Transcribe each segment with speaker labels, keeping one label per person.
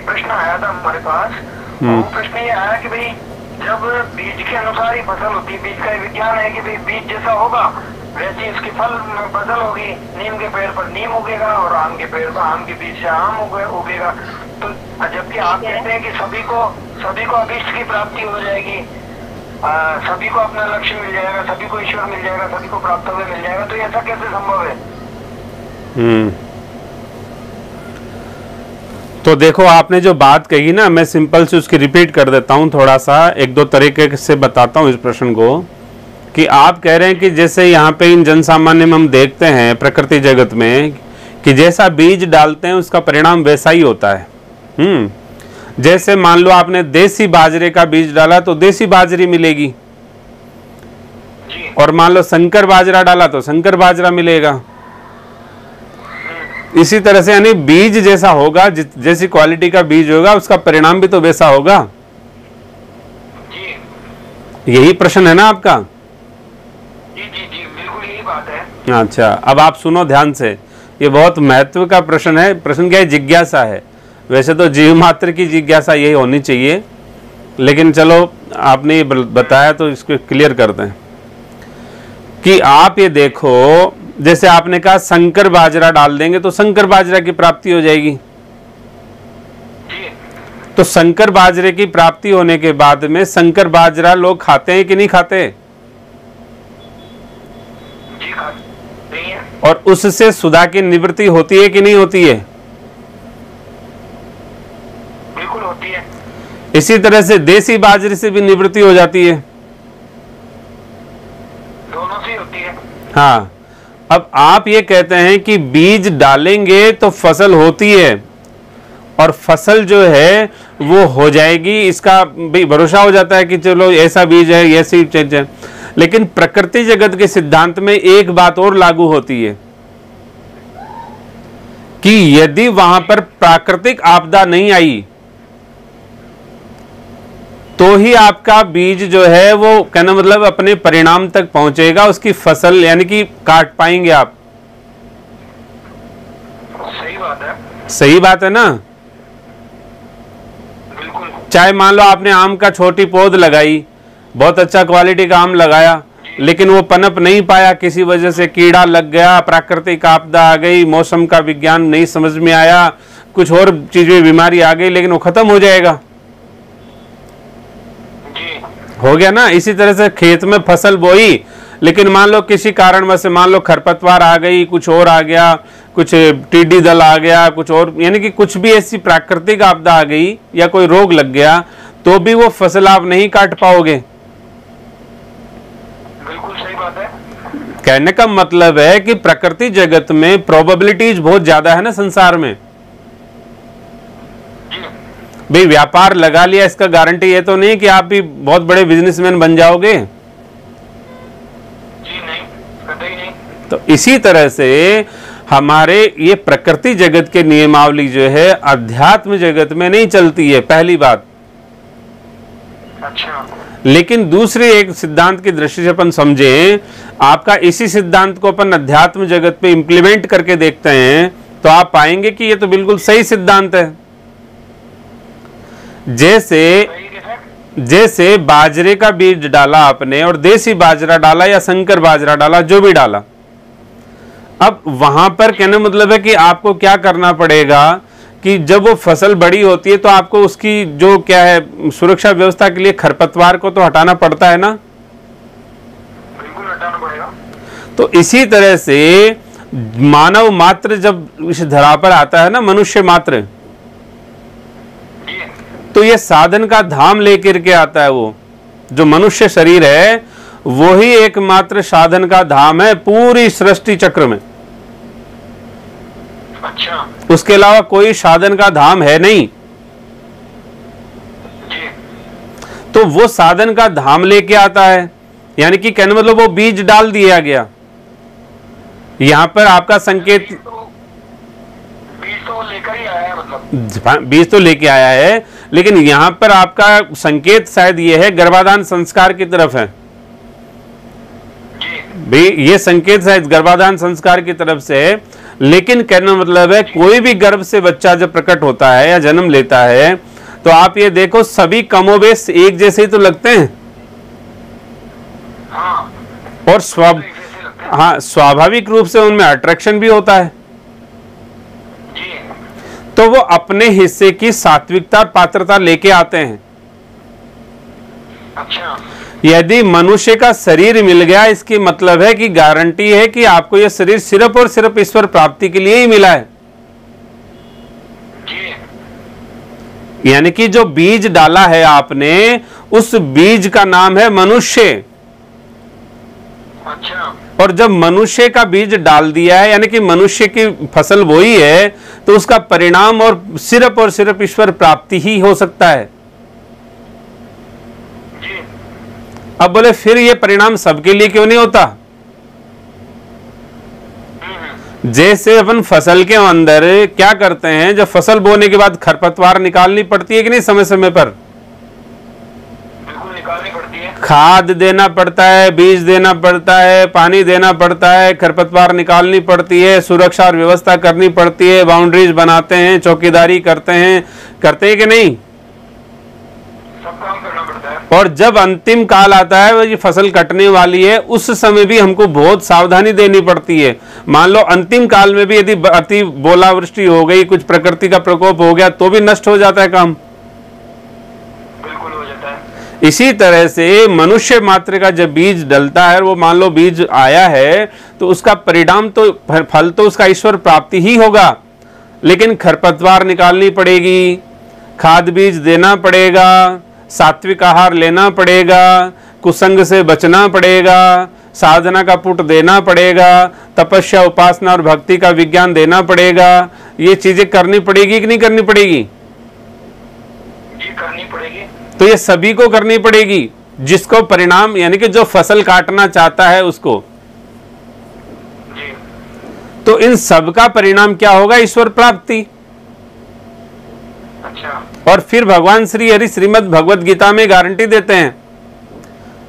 Speaker 1: प्रश्न आया था हमारे पास। वो प्रश्न ये आया कि भाई जब बीज के अनुसार ही फसल होती है, बीज का विज्ञान है कि भाई बीज जैसा होगा वैसी उसकी फसल होगी। नीम के पेड़ पर नीम उगेगा और आम के पेड़ पर आम के बीज से आम उगेगा। तो जबकि आप कहते हैं कि सभी को अभीष्ट की प्राप्ति हो जाएगी, सभी को अपना लक्ष्य मिल जाएगा, सभी को ईश्वर मिल जाएगा, सभी को प्राप्त हुए मिल जाएगा, तो ऐसा कैसे संभव है?
Speaker 2: तो देखो, आपने जो बात कही ना, मैं सिंपल से उसकी रिपीट कर देता हूं, थोड़ा सा एक दो तरीके से बताता हूं इस प्रश्न को। कि आप कह रहे हैं कि जैसे यहाँ पे इन जनसामान्य में हम देखते हैं प्रकृति जगत में कि जैसा बीज डालते हैं उसका परिणाम वैसा ही होता है। जैसे मान लो आपने देसी बाजरे का बीज डाला तो देसी बाजरी मिलेगी, और मान लो शंकर बाजरा डाला तो शंकर बाजरा मिलेगा। इसी तरह से यानी बीज जैसा होगा, जैसी क्वालिटी का बीज होगा उसका परिणाम भी तो वैसा होगा। यही प्रश्न है ना आपका?
Speaker 1: जी, बिल्कुल यही बात है।
Speaker 2: अच्छा, अब आप सुनो ध्यान से, ये बहुत महत्व का प्रश्न है। प्रश्न क्या है? जिज्ञासा है। वैसे तो जीव मात्र की जिज्ञासा यही होनी चाहिए, लेकिन चलो आपने ये बताया तो इसको क्लियर करते हैं। कि आप ये देखो, जैसे आपने कहा शंकर बाजरा डाल देंगे तो शंकर बाजरा की प्राप्ति हो जाएगी। तो शंकर बाजरे की प्राप्ति होने के बाद में शंकर बाजरा लोग खाते हैं कि नहीं खाते?
Speaker 1: जी, खाते हैं।
Speaker 2: और उससे सुधा की निवृत्ति होती है कि नहीं होती है?
Speaker 1: बिल्कुल होती है।
Speaker 2: इसी तरह से देसी बाजरे से भी निवृत्ति हो जाती है।
Speaker 1: दोनों से होती है।
Speaker 2: हाँ, अब आप ये कहते हैं कि बीज डालेंगे तो फसल होती है, और फसल जो है वो हो जाएगी, इसका भी भरोसा हो जाता है कि चलो ऐसा बीज है, ऐसी चीज है। लेकिन प्रकृति जगत के सिद्धांत में एक बात और लागू होती है कि यदि वहां पर प्राकृतिक आपदा नहीं आई तो ही आपका बीज जो है वो कहना मतलब अपने परिणाम तक पहुंचेगा, उसकी फसल यानी कि काट पाएंगे आप।
Speaker 1: सही बात है।
Speaker 2: सही बात है ना?
Speaker 1: बिल्कुल।
Speaker 2: चाहे मान लो आपने आम का छोटी पौध लगाई, बहुत अच्छा क्वालिटी का आम लगाया, लेकिन वो पनप नहीं पाया, किसी वजह से कीड़ा लग गया, प्राकृतिक आपदा आ गई, मौसम का विज्ञान नहीं समझ में आया, कुछ और चीजें बीमारी आ गई, लेकिन वो खत्म हो जाएगा। हो गया ना? इसी तरह से खेत में फसल बोई, लेकिन मान लो किसी कारणवश से मान लो खरपतवार आ गई, कुछ और आ गया, कुछ टिड्डी दल आ गया, कुछ और, यानी कि कुछ भी ऐसी प्राकृतिक आपदा आ गई या कोई रोग लग गया, तो भी वो फसल आप नहीं काट पाओगे।
Speaker 1: बिल्कुल सही बात है।
Speaker 2: कहने का मतलब है कि प्रकृति जगत में प्रोबेबिलिटीज बहुत ज्यादा है ना संसार में। भाई व्यापार लगा लिया, इसका गारंटी ये तो नहीं कि आप भी बहुत बड़े बिजनेसमैन बन जाओगे।
Speaker 1: जी नहीं, कतई नहीं।
Speaker 2: तो इसी तरह से हमारे ये प्रकृति जगत के नियमावली जो है अध्यात्म जगत में नहीं चलती है, पहली बात।
Speaker 1: अच्छा।
Speaker 2: लेकिन दूसरी एक सिद्धांत की दृष्टि से अपन समझें, आपका इसी सिद्धांत को अपन अध्यात्म जगत पे इंप्लीमेंट करके देखते हैं तो आप पाएंगे कि ये तो बिल्कुल सही सिद्धांत है। जैसे बाजरे का बीज डाला आपने और देसी बाजरा डाला या शंकर बाजरा डाला, जो भी डाला, अब वहां पर कहने मतलब है कि आपको क्या करना पड़ेगा कि जब वो फसल बड़ी होती है तो आपको उसकी जो क्या है सुरक्षा व्यवस्था के लिए खरपतवार को तो हटाना पड़ता है ना।
Speaker 1: बिल्कुल हटाना पड़ेगा।
Speaker 2: तो इसी तरह से मानव मात्र जब इस धरा पर आता है ना, मनुष्य मात्र, तो ये साधन का धाम लेकर के आता है। वो जो मनुष्य शरीर है वो ही एकमात्र साधन का धाम है पूरी सृष्टि चक्र में।
Speaker 1: अच्छा।
Speaker 2: उसके अलावा कोई साधन का धाम है नहीं।
Speaker 1: जी।
Speaker 2: तो वो साधन का धाम लेके आता है, यानी कि कहने मतलब वो बीज डाल दिया गया। यहां पर आपका संकेत,
Speaker 1: बीज तो लेकर ही आया है, मतलब
Speaker 2: बीज तो लेके आया है, लेकिन यहां पर आपका संकेत शायद ये है गर्भाधान संस्कार की तरफ है।
Speaker 1: जी।
Speaker 2: भी ये संकेत शायद गर्भाधान संस्कार की तरफ से है। लेकिन कहना मतलब है कोई भी गर्भ से बच्चा जब प्रकट होता है या जन्म लेता है तो आप ये देखो सभी कमोबेश एक जैसे ही तो लगते हैं।
Speaker 1: हाँ,
Speaker 2: और
Speaker 1: जैसे लगते हैं।
Speaker 2: हाँ, स्वाभाविक रूप से उनमें अट्रैक्शन भी होता है।
Speaker 1: जी,
Speaker 2: तो वो अपने हिस्से की सात्विकता और पात्रता लेके आते हैं।
Speaker 1: अच्छा,
Speaker 2: यदि मनुष्य का शरीर मिल गया, इसकी मतलब है कि गारंटी है कि आपको यह शरीर सिर्फ और सिर्फ ईश्वर प्राप्ति के लिए ही मिला है।
Speaker 1: जी,
Speaker 2: यानी कि जो बीज डाला है आपने, उस बीज का नाम है मनुष्य।
Speaker 1: अच्छा,
Speaker 2: और जब मनुष्य का बीज डाल दिया है, यानी कि मनुष्य की फसल बोई है, तो उसका परिणाम और सिर्फ ईश्वर प्राप्ति ही हो सकता है।
Speaker 1: जी,
Speaker 2: अब बोले फिर ये परिणाम सबके लिए क्यों नहीं होता? जैसे अपन फसल के अंदर क्या करते हैं, जब फसल बोने के बाद खरपतवार निकालनी पड़ती है कि नहीं समय समय पर?
Speaker 1: बिल्कुल निकालनी पड़ती है।
Speaker 2: खाद देना पड़ता है, बीज देना पड़ता है, पानी देना पड़ता है, खरपतवार निकालनी पड़ती है, सुरक्षा और व्यवस्था करनी पड़ती है, बाउंड्रीज बनाते हैं, चौकीदारी करते हैं कि नहीं?
Speaker 1: सब काम करना पड़ता है।
Speaker 2: और जब अंतिम काल आता है, वो ये फसल कटने वाली है, उस समय भी हमको बहुत सावधानी देनी पड़ती है। मान लो अंतिम काल में भी यदि अति बोलावृष्टि हो गई, कुछ प्रकृति का प्रकोप हो गया, तो भी नष्ट हो जाता है काम।
Speaker 1: बिल्कुल हो जाता है।
Speaker 2: इसी तरह से मनुष्य मात्र का जब बीज डलता है, वो मान लो बीज आया है, तो उसका परिणाम तो फल तो उसका ईश्वर प्राप्ति ही होगा, लेकिन खरपतवार निकालनी पड़ेगी, खाद बीज देना पड़ेगा, सात्विक आहार लेना पड़ेगा, कुसंग से बचना पड़ेगा, साधना का पुट देना पड़ेगा, तपस्या उपासना और भक्ति का विज्ञान देना पड़ेगा। ये चीजें करनी पड़ेगी कि नहीं करनी पड़ेगी?
Speaker 1: जी, करनी पड़ेगी।
Speaker 2: तो ये सभी को करनी पड़ेगी, जिसको परिणाम यानी कि जो फसल काटना चाहता है उसको।
Speaker 1: जी,
Speaker 2: तो इन सब का परिणाम क्या होगा? ईश्वर प्राप्ति।
Speaker 1: अच्छा,
Speaker 2: और फिर भगवान श्री हरि श्रीमद् भगवत गीता में गारंटी देते हैं,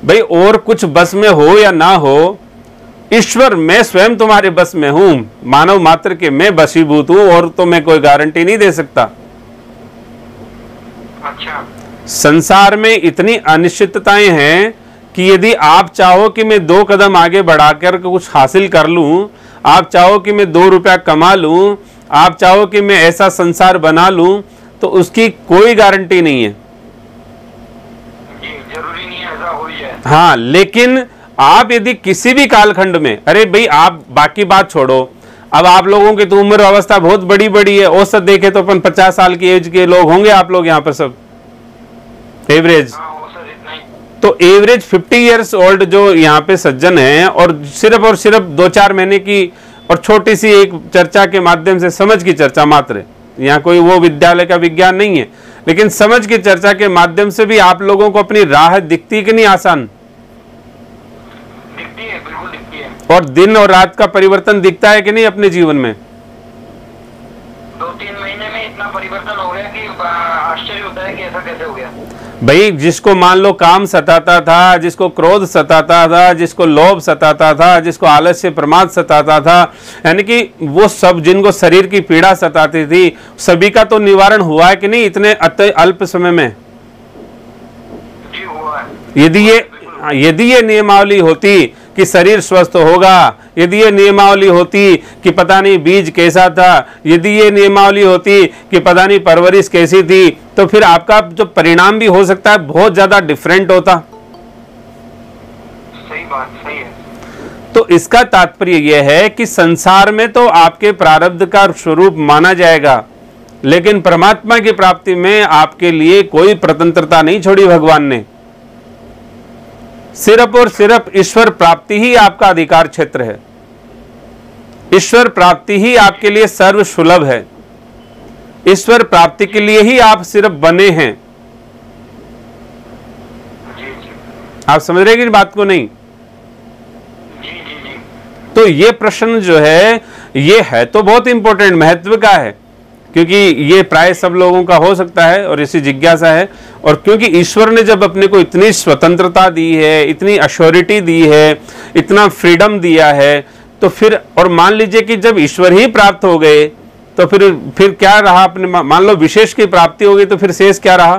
Speaker 2: भाई और कुछ बस में हो या ना हो, ईश्वर मैं स्वयं तुम्हारे बस में हूं, मानव मात्र के मैं बशीभूत हूं, और तो मैं कोई गारंटी नहीं दे सकता।
Speaker 1: अच्छा,
Speaker 2: संसार में इतनी अनिश्चितताएं हैं कि यदि आप चाहो कि मैं 2 कदम आगे बढ़ाकर कुछ हासिल कर लूं, आप चाहो कि मैं 2 रुपया कमा लूं, आप चाहो कि मैं ऐसा संसार बना लूं, तो उसकी कोई गारंटी नहीं है।
Speaker 1: जी, जरूरी नहीं है ऐसा हो जाए।
Speaker 2: हाँ, लेकिन आप यदि किसी भी कालखंड में, अरे भाई आप बाकी बात छोड़ो, अब आप लोगों की तो उम्र अवस्था बहुत बड़ी बड़ी है, औसत देखे तो अपन 50 साल की एज के लोग होंगे आप लोग यहाँ पर सब, एवरेज।
Speaker 1: हाँ, हो सर इतना ही।
Speaker 2: तो एवरेज 50 इयर्स ओल्ड जो यहाँ पे सज्जन हैं, और सिर्फ 2-4 महीने की और छोटी सी एक चर्चा के माध्यम से, समझ की चर्चा मात्र, यहाँ कोई वो विद्यालय का विज्ञान नहीं है, लेकिन समझ की चर्चा के माध्यम से भी आप लोगों को अपनी राह दिखती कि नहीं? आसान
Speaker 1: दिखती है, बिल्कुल दिखती है।
Speaker 2: और दिन और रात का परिवर्तन दिखता है कि नहीं अपने जीवन में?
Speaker 1: 2-3 महीने में इतना परिवर्तन हो गया कि आश्चर्य होता है कि ऐसा कैसे हो गया।
Speaker 2: भाई जिसको मान लो काम सताता था, जिसको क्रोध सताता था, जिसको लोभ सताता था, जिसको आलस्य प्रमाद सताता था, यानी कि वो सब जिनको शरीर की पीड़ा सताती थी, सभी का तो निवारण हुआ है कि नहीं इतने अल्प समय में?
Speaker 1: जी, हुआ है।
Speaker 2: यदि ये नियमावली होती कि शरीर स्वस्थ होगा, यदि ये नियमावली होती कि पता नहीं बीज कैसा था, यदि ये नियमावली होती कि पता नहीं परवरिश कैसी थी, तो फिर आपका जो परिणाम भी हो सकता है बहुत ज्यादा डिफरेंट होता।
Speaker 1: सही बात, सही है।
Speaker 2: तो इसका तात्पर्य यह है कि संसार में तो आपके प्रारब्ध का स्वरूप माना जाएगा, लेकिन परमात्मा की प्राप्ति में आपके लिए कोई स्वतंत्रता नहीं छोड़ी भगवान ने। सिर्फ और सिर्फ ईश्वर प्राप्ति ही आपका अधिकार क्षेत्र है, ईश्वर प्राप्ति ही आपके लिए सर्व सुलभ है, ईश्वर प्राप्ति के लिए ही आप सिर्फ बने हैं।
Speaker 1: जी, जी,
Speaker 2: आप समझ रहे हैं कि बात को? नहीं?
Speaker 1: जी, जी, जी।
Speaker 2: तो ये प्रश्न जो है, ये है तो बहुत इंपॉर्टेंट, महत्व का है, क्योंकि ये प्राय सब लोगों का हो सकता है और इसी जिज्ञासा है। और क्योंकि ईश्वर ने जब अपने को इतनी स्वतंत्रता दी है, इतनी अश्योरिटी दी है, इतना फ्रीडम दिया है, तो फिर, और मान लीजिए कि जब ईश्वर ही प्राप्त हो गए तो फिर क्या रहा? अपने मान लो विशेष की प्राप्ति हो गई तो फिर शेष क्या रहा?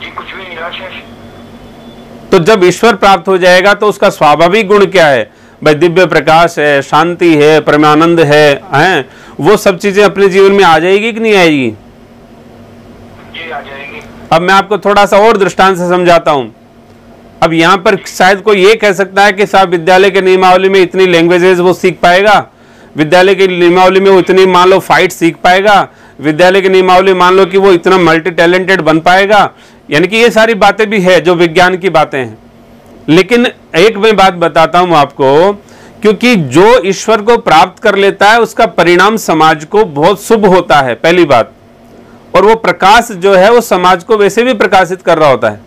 Speaker 1: जी कुछ भी नहीं रहा शेष।
Speaker 2: तो जब ईश्वर प्राप्त हो जाएगा तो उसका स्वाभाविक गुण क्या है भाई? दिव्य प्रकाश है, शांति है, परमानंद है, वो सब चीजें अपने जीवन में आ जाएगी कि नहीं आएगी?
Speaker 1: जी आ जाएगी।
Speaker 2: अब मैं आपको थोड़ा सा और दृष्टांत से समझाता हूं। अब यहाँ पर शायद कोई ये कह सकता है कि साहब विद्यालय के नियमावली में इतनी लैंग्वेजेस वो सीख पाएगा, विद्यालय की नियमावली में वो इतनी मान लो फाइट सीख पाएगा, विद्यालय की नियमावली मान लो कि वो इतना मल्टी टैलेंटेड बन पाएगा, यानी कि ये सारी बातें भी है जो विज्ञान की बातें हैं। लेकिन एक मैं बात बताता हूं आपको, क्योंकि जो ईश्वर को प्राप्त कर लेता है उसका परिणाम समाज को बहुत शुभ होता है, पहली बात। और वो प्रकाश जो है वो समाज को वैसे भी प्रकाशित कर रहा होता है।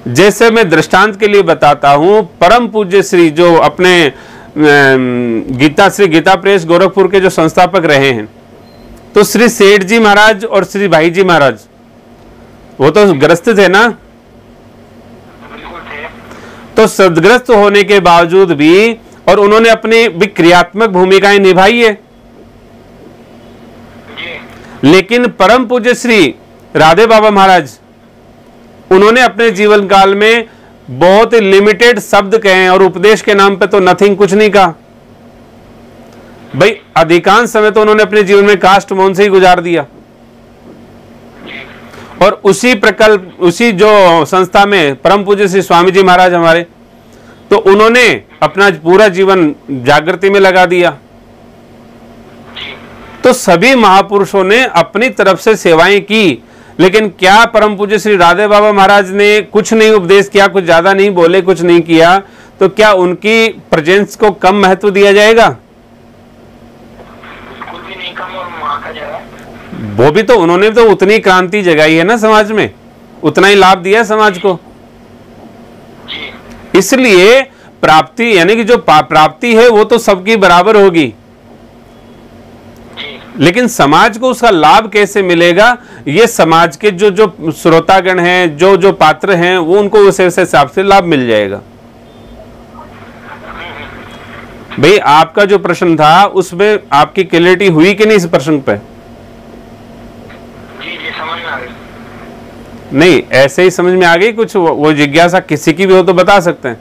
Speaker 2: जैसे मैं दृष्टांत के लिए बताता हूं, परम पूज्य श्री जो अपने गीता प्रेस गोरखपुर के जो संस्थापक रहे हैं, तो श्री सेठ जी महाराज और श्री भाई जी महाराज वो तो ग्रस्त थे ना, तो सदग्रस्त होने के बावजूद भी और उन्होंने अपनी भी क्रियात्मक भूमिकाएं निभाई है। लेकिन परम पूज्य श्री राधे बाबा महाराज, उन्होंने अपने जीवन काल में बहुत लिमिटेड शब्द कहे और उपदेश के नाम पे तो नथिंग, कुछ नहीं कहा भाई। अधिकांश समय तो उन्होंने अपने जीवन में काष्ठ मौन से ही गुजार दिया। और उसी प्रकल्प, उसी जो संस्था में परम पूज्य श्री स्वामी जी महाराज हमारे, तो उन्होंने अपना पूरा जीवन जागृति में लगा दिया। तो सभी महापुरुषों ने अपनी तरफ से सेवाएं की, लेकिन क्या परम पूज्य श्री राधे बाबा महाराज ने कुछ नहीं उपदेश किया, कुछ ज्यादा नहीं बोले, कुछ नहीं किया, तो क्या उनकी प्रेजेंस को कम महत्व दिया जाएगा?
Speaker 1: बिल्कुल भी नहीं कम, और मांगा जाएगा।
Speaker 2: वो भी तो उन्होंने तो उतनी क्रांति जगाई है ना समाज में, उतना ही लाभ दिया समाज को। इसलिए प्राप्ति, यानी कि जो प्राप्ति है वो तो सबकी बराबर होगी, लेकिन समाज को उसका लाभ कैसे मिलेगा, ये समाज के जो श्रोतागण हैं, जो पात्र हैं, वो उनको उस हिसाब से लाभ मिल जाएगा। भाई आपका जो प्रश्न था उसमें आपकी क्लैरिटी हुई कि नहीं इस प्रश्न पे?
Speaker 1: जी समझ में आ गई।
Speaker 2: नहीं, ऐसे ही समझ में आ गई कुछ? वो जिज्ञासा किसी की भी हो तो बता सकते हैं।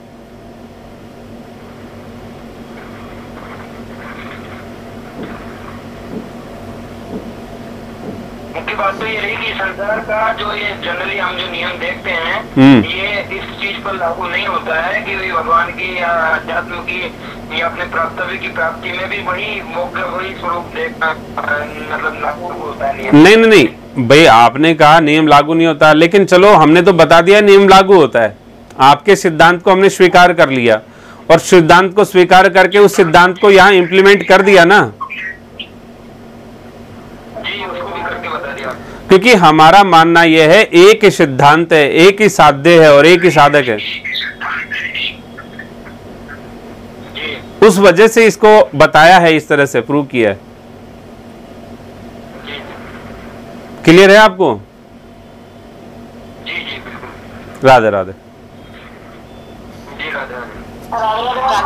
Speaker 1: मुख्य बात तो ये रही कि संसार का जो ये जनरली हम जो नियम देखते हैं, ये इस चीज पर लागू नहीं होता है कि भगवान की या अध्यात्म की या अपने प्राप्तव्य की प्राप्ति में भी वही मौका, वही स्वरूप देखना मतलब लागू होता है नियम।
Speaker 2: नहीं भाई, आपने कहा नियम लागू नहीं होता, लेकिन चलो हमने तो बता दिया नियम लागू होता है। आपके सिद्धांत को हमने स्वीकार कर लिया और सिद्धांत को स्वीकार करके उस सिद्धांत को यहाँ इम्प्लीमेंट कर दिया ना।
Speaker 1: जी उसको भी करके बता दिया,
Speaker 2: क्योंकि हमारा मानना यह है एक ही सिद्धांत है, एक ही साध्य है और एक ही साधक है। उस वजह से इसको बताया है, इस तरह से प्रूव किया है। क्लियर है आपको?
Speaker 1: जी बिल्कुल।
Speaker 2: राधे राधे।
Speaker 1: जी राधे राधे।